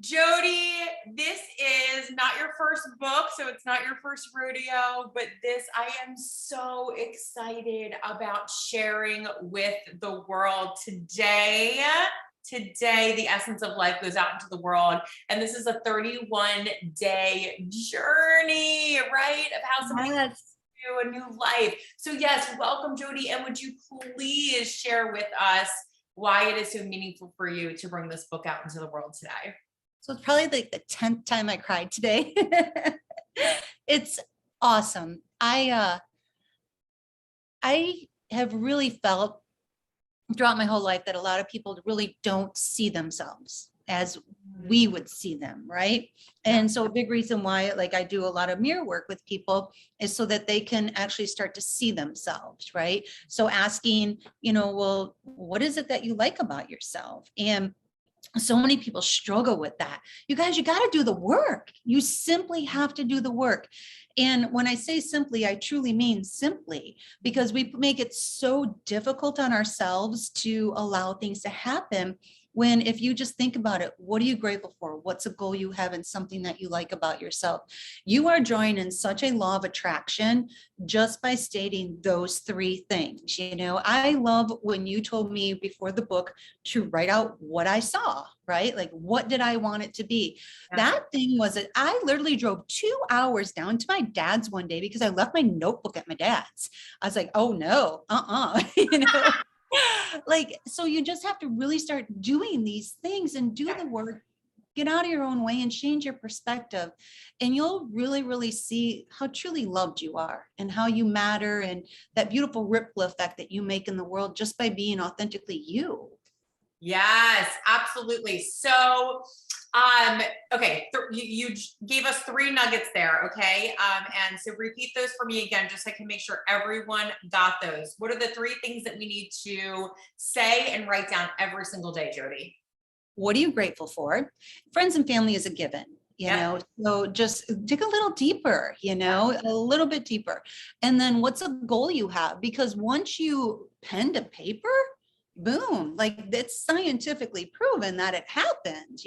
Jody, this is not your first book, so it's not your first rodeo, but I am so excited about sharing with the world today. Today, the essence of life goes out into the world, and this is a 31-day journey, right? Of how somebody can do a new life. So yes, welcome, Jody, and would you please share with us why it is so meaningful for you to bring this book out into the world today? So it's probably like the 10th time I cried today. It's awesome. I have really felt throughout my whole life that a lot of people really don't see themselves as we would see them, right? And so a big reason why like I do a lot of mirror work with people is so that they can actually start to see themselves, right? So asking, well, what is it that you like about yourself? And so many people struggle with that. You guys, you got to do the work. You simply have to do the work. And when I say simply, I truly mean simply, because we make it so difficult on ourselves to allow things to happen. When if you just think about it, what are you grateful for? What's a goal you have and something that you like about yourself? You are drawing in such a law of attraction just by stating those three things. I love when you told me before the book to write out what I saw, right? Like, what did I want it to be? That thing was that I literally drove 2 hours down to my dad's one day because I left my notebook at my dad's. I was like, oh no, like, so you just have to really start doing these things and do the work, get out of your own way and change your perspective. And you'll really, really see how truly loved you are and how you matter and that beautiful ripple effect that you make in the world just by being authentically you. Yes, absolutely. So, okay, you gave us three nuggets there, okay? And so repeat those for me again, just so I can make sure everyone got those. What are the three things that we need to say and write down every single day, Jody? What are you grateful for? Friends and family is a given. So just dig a little deeper, a little bit deeper. And then what's a goal you have? Because once you pen to paper, boom, like it's scientifically proven that it happens,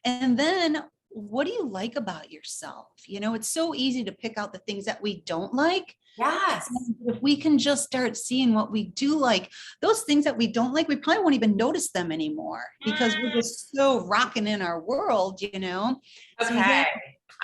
and then what do you like about yourself? It's so easy to pick out the things that we don't like. Yes. If we can just start seeing what we do like, those things that we don't like, we probably won't even notice them anymore because we're just so rocking in our world, Okay. So, yeah.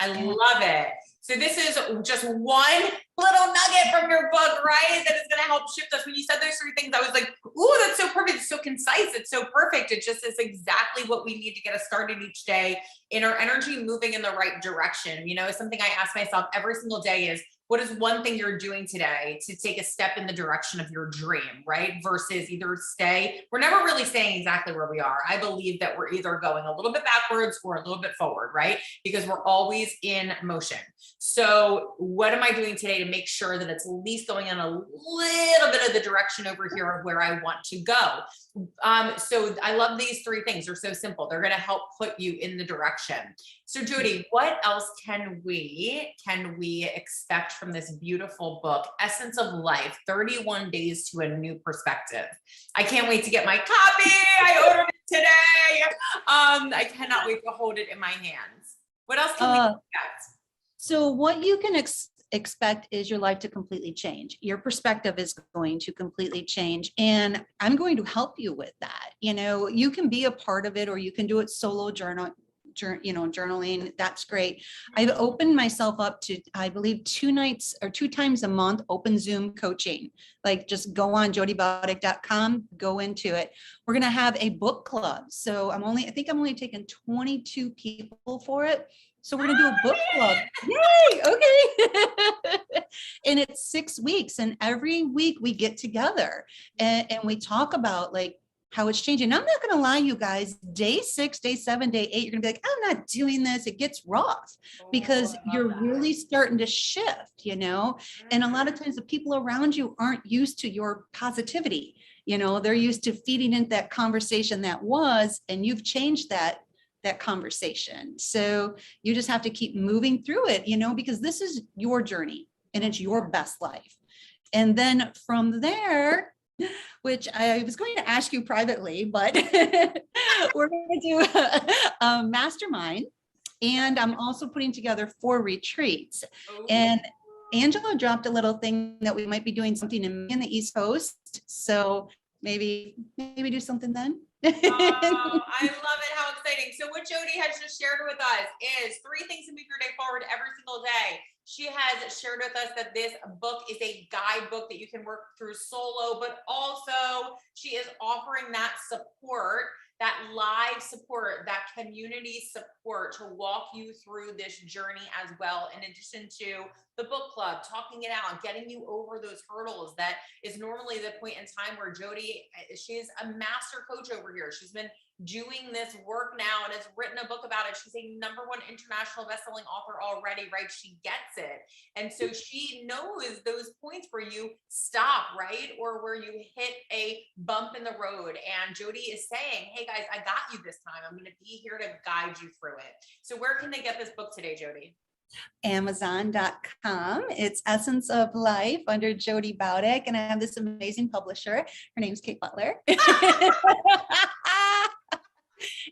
I love it. So this is just one little nugget from your book, right? That is going to help shift us. When you said those three things, I was like, ooh, that's so perfect. It's so concise. It's so perfect. It just is exactly what we need to get us started each day in our energy moving in the right direction. Something I ask myself every single day is, what is one thing you're doing today to take a step in the direction of your dream, right? Versus either we're never really staying exactly where we are. I believe that we're either going a little bit backwards or a little bit forward, right? Because we're always in motion. So what am I doing today to make sure that it's at least going in a little bit of the direction over here of where I want to go? So I love these three things. They're so simple. They're going to help put you in the direction. So Jody, what else can we expect from this beautiful book, Essence of Life, 31 Days to a New Perspective? I can't wait to get my copy. I ordered it today. I cannot wait to hold it in my hands. What else can we expect? So what you can expect is your life to completely change. Your perspective is going to completely change. And I'm going to help you with that. You can be a part of it or you can do it solo journaling. That's great. I've opened myself up to, I believe, 2 nights or 2 times a month, open Zoom coaching. Like just go on jodybaudek.com, go into it. We're going to have a book club. So I think I'm only taking 22 people for it. So we're going to do a book club. Yay. Okay. And it's 6 weeks. And every week we get together and we talk about like how it's changing. I'm not going to lie, you guys, day 6, day 7, day 8, you're going to be like, I'm not doing this. It gets rough because you're really starting to shift, and a lot of times the people around you aren't used to your positivity. They're used to feeding into that conversation that was, and you've changed that conversation. So you just have to keep moving through it, because this is your journey and it's your best life. And then from there, which I was going to ask you privately, but we're going to do a mastermind. And I'm also putting together 4 retreats. And Angela dropped a little thing that we might be doing something in the East Coast. So maybe do something then. Oh, I love it. How exciting. So what Jody has just shared with us is 3 things to move your day forward every single day. She has shared with us that this book is a guidebook that you can work through solo, but also she is offering that support, that live support, that community support to walk you through this journey as well. In addition to the book club, talking it out, getting you over those hurdles. That is normally the point in time where Jody, she's a master coach over here. She's been doing this work now and has written a book about it. She's a #1 international bestselling author already, right? She gets it. And so she knows those points where you stop, right? Or where you hit a bump in the road. And Jody is saying, hey guys, I got you this time. I'm going to be here to guide you through it. So where can they get this book today, Jody? Amazon.com. It's Essence of Life under Jodie Baudek. And I have this amazing publisher. Her name's Kate Butler.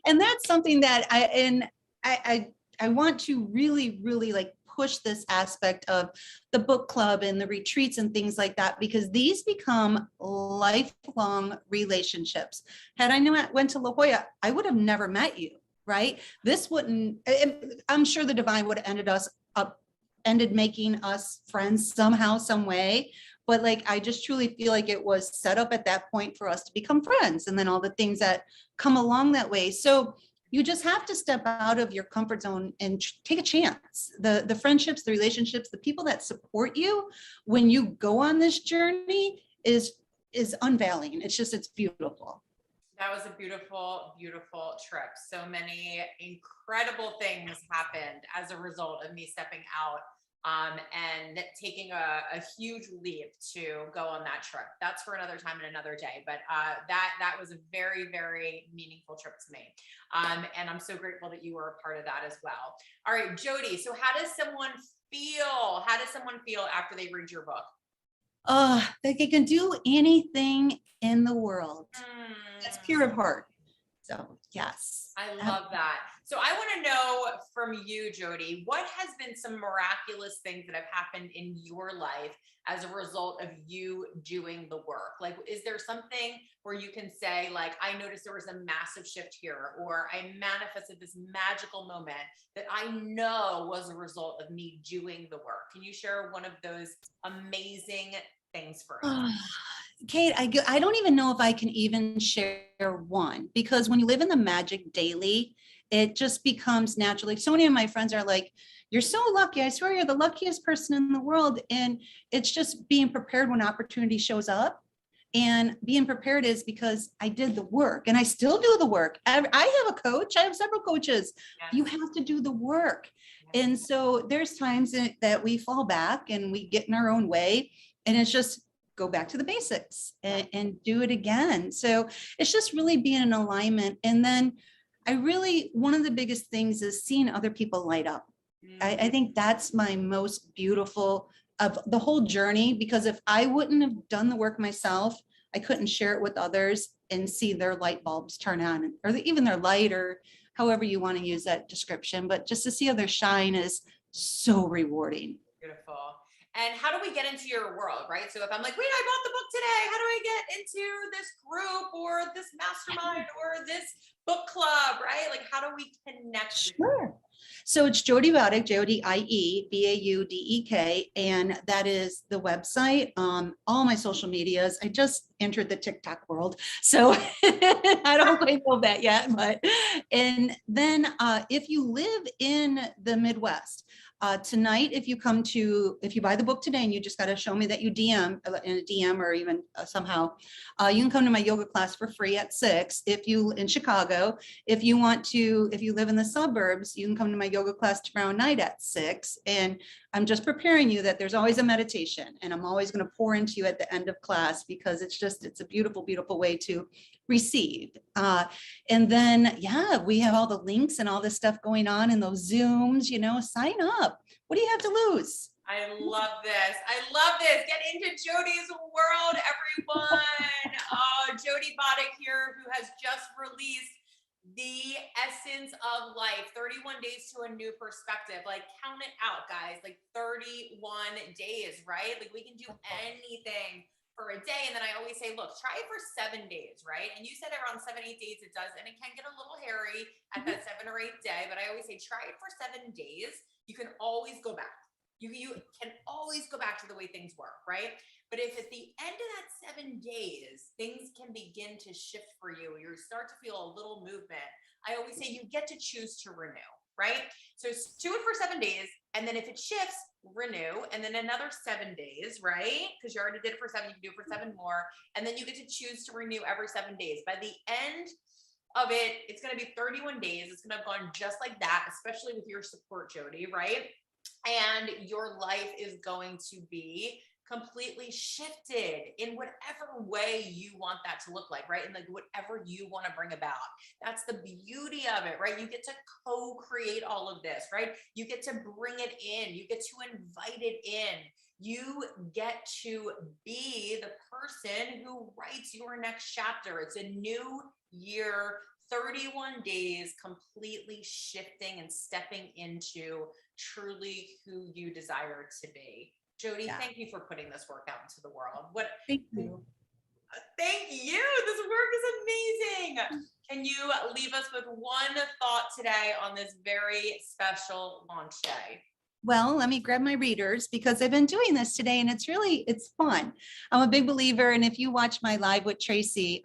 And that's something that I want to really, really like push this aspect of the book club and the retreats and things like that, because these become lifelong relationships. Had I went to La Jolla, I would have never met you, right? This wouldn't, I'm sure the divine would have ended making us friends somehow, some way. But like, I just truly feel like it was set up at that point for us to become friends, and then all the things that come along that way. So you just have to step out of your comfort zone and take a chance. The friendships, the relationships, the people that support you when you go on this journey is unveiling. It's beautiful. That was a beautiful, beautiful trip. So many incredible things happened as a result of me stepping out and taking a huge leap to go on that trip. That's for another time and another day. But that was a very, very meaningful trip to me. And I'm so grateful that you were a part of that as well. All right, Jody. So how does someone feel? How does someone feel after they read your book? That they can do anything in the world. That's pure of heart. So yes. I love that. So I want to know from you, Jody, what has been some miraculous things that have happened in your life as a result of you doing the work? Like, is there something where you can say, like, I noticed there was a massive shift here, or I manifested this magical moment that I know was a result of me doing the work? Can you share one of those amazing things for us? Kate, I don't even know if I can even share one, because when you live in the magic daily, it just becomes natural. Like, so many of my friends are like, you're so lucky. I swear you're the luckiest person in the world. And it's just being prepared when opportunity shows up. And being prepared is because I did the work, and I still do the work. I have a coach. I have several coaches. Yes. You have to do the work. Yes. And so there's times that we fall back and we get in our own way, and it's just go back to the basics and do it again. So it's just really being in alignment. And then one of the biggest things is seeing other people light up. I think that's my most beautiful of the whole journey, because if I wouldn't have done the work myself, I couldn't share it with others and see their light bulbs turn on, or even their light, or however you want to use that description. But just to see other shine is so rewarding. Beautiful. And how do we get into your world, right? So if I'm like, wait, I bought the book today, how do I get into this group or this mastermind or this book club, right? Like, how do we connect? Sure. So it's Jodie Baudek, Jodie, I-E, B-A-U-D-E-K, and that is the website. All my social medias. I just entered the TikTok world, so I don't quite know that yet. And then if you live in the Midwest, tonight, if you buy the book today and you just got to show me that you DM in a DM or even somehow, you can come to my yoga class for free at 6. If you in Chicago, if you live in the suburbs, you can come to my yoga class tomorrow night at 6. And I'm just preparing you that there's always a meditation, and I'm always going to pour into you at the end of class, because it's a beautiful, beautiful way to receive. And then, we have all the links and all this stuff going on in those Zooms, sign up. What do you have to lose? I love this. Get into Jody's world, everyone. Jodie Baudek here, who has just released The Essence of Life, 31 days to a new perspective. Like, count it out, guys. Like 31 days, right? Like, we can do anything for a day. And then I always say, look, try it for 7 days, right? And you said around 7, 8 days it does, and it can get a little hairy at that 7 or 8 day. But I always say, try it for 7 days. You can always go back. You can always go back to the way things work, right? But if at the end of that 7 days, things can begin to shift for you, you start to feel a little movement, I always say you get to choose to renew, right? So do it for 7 days. And then if it shifts, renew. And then another 7 days, right? Because you already did it for 7, you can do it for 7 more. And then you get to choose to renew every 7 days. By the end of it, it's going to be 31 days. It's going to have gone just like that, especially with your support, Jody, right? And your life is going to be completely shifted in whatever way you want that to look like, right? And like whatever you want to bring about. That's the beauty of it, right? You get to co-create all of this, right? You get to bring it in. You get to invite it in. You get to be the person who writes your next chapter. It's a new year, 31 days, completely shifting and stepping into truly who you desire to be. Jody, thank you for putting this work out into the world. Thank you. Thank you. This work is amazing. Can you leave us with one thought today on this very special launch day? Well, let me grab my readers because I've been doing this today and it's fun. I'm a big believer. And if you watch my live with Tracy,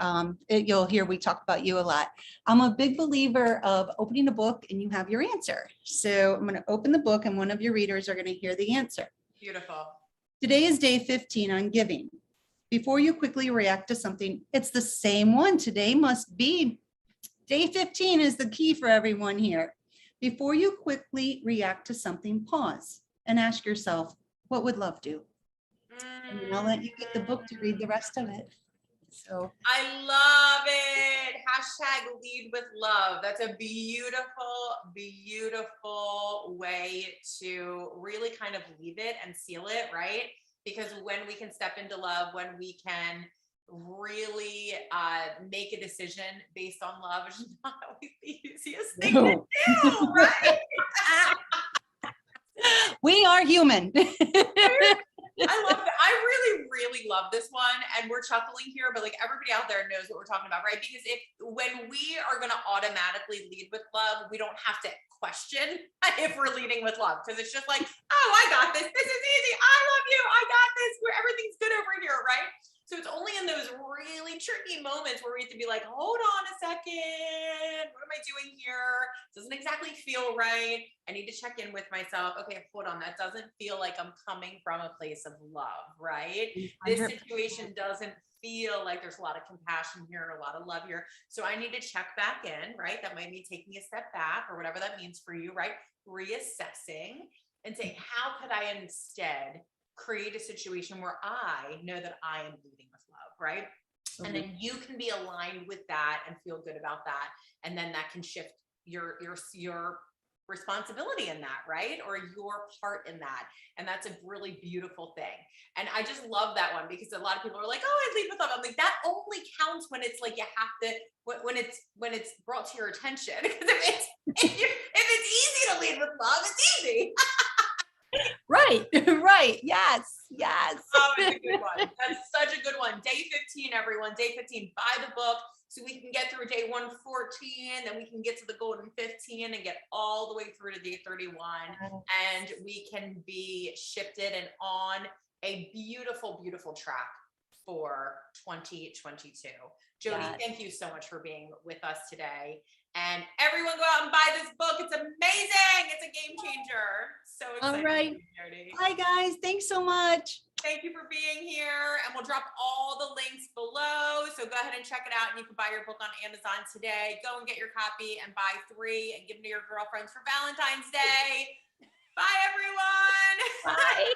you'll hear we talk about you a lot. I'm a big believer of opening a book and you have your answer. So I'm going to open the book and one of your readers are going to hear the answer. Beautiful. Today is day 15 on giving. Before you quickly react to something, it's the same one. Today must be day 15 is the key for everyone here. Before you quickly react to something, pause and ask yourself, what would love do? And then I'll let you get the book to read the rest of it. So I love it. Hashtag lead with love. That's a beautiful, beautiful way to really kind of leave it and seal it, right? Because when we can step into love, when we can really make a decision based on love, which is not always the easiest thing to do, right? we are human. I love that. I really, really love this one. And we're chuckling here, but like everybody out there knows what we're talking about, right? Because when we are going to automatically lead with love, we don't have to question if we're leading with love. Because it's just like, oh, I got this. This is easy. I love you. I got this. Where everything's good over here, right? So it's only in those really tricky moments where we have to be like, hold on a second. What am I doing here? Doesn't exactly feel right. I need to check in with myself. Okay, hold on. That doesn't feel like I'm coming from a place of love, right? This situation doesn't feel like there's a lot of compassion here, a lot of love here. So I need to check back in, right? That might be taking a step back or whatever that means for you, right? Reassessing and saying, how could I instead create a situation where I know that I am leading with love, right? And then you can be aligned with that and feel good about that. And then that can shift your responsibility in that, right? Or your part in that. And that's a really beautiful thing. And I just love that one because a lot of people are like, oh, I lead with love. I'm like, that only counts when it's like, you have to, when it's brought to your attention. Because if it's easy to lead with love, it's easy. Right. Yes. Oh, it's a good one. That's such a good one. Day 15, everyone. Day 15. Buy the book so we can get through day 114, then we can get to the golden 15 and get all the way through to day 31. And we can be shifted and on a beautiful, beautiful track for 2022. Jody, thank you so much for being with us today. And everyone go out and buy this book. It's amazing. It's a game changer. So excited. All right. Jody. Hi, guys. Thanks so much. Thank you for being here. And we'll drop all the links below. So go ahead and check it out. And you can buy your book on Amazon today. Go and get your copy and buy 3 and give them to your girlfriends for Valentine's Day. Bye, everyone. Bye.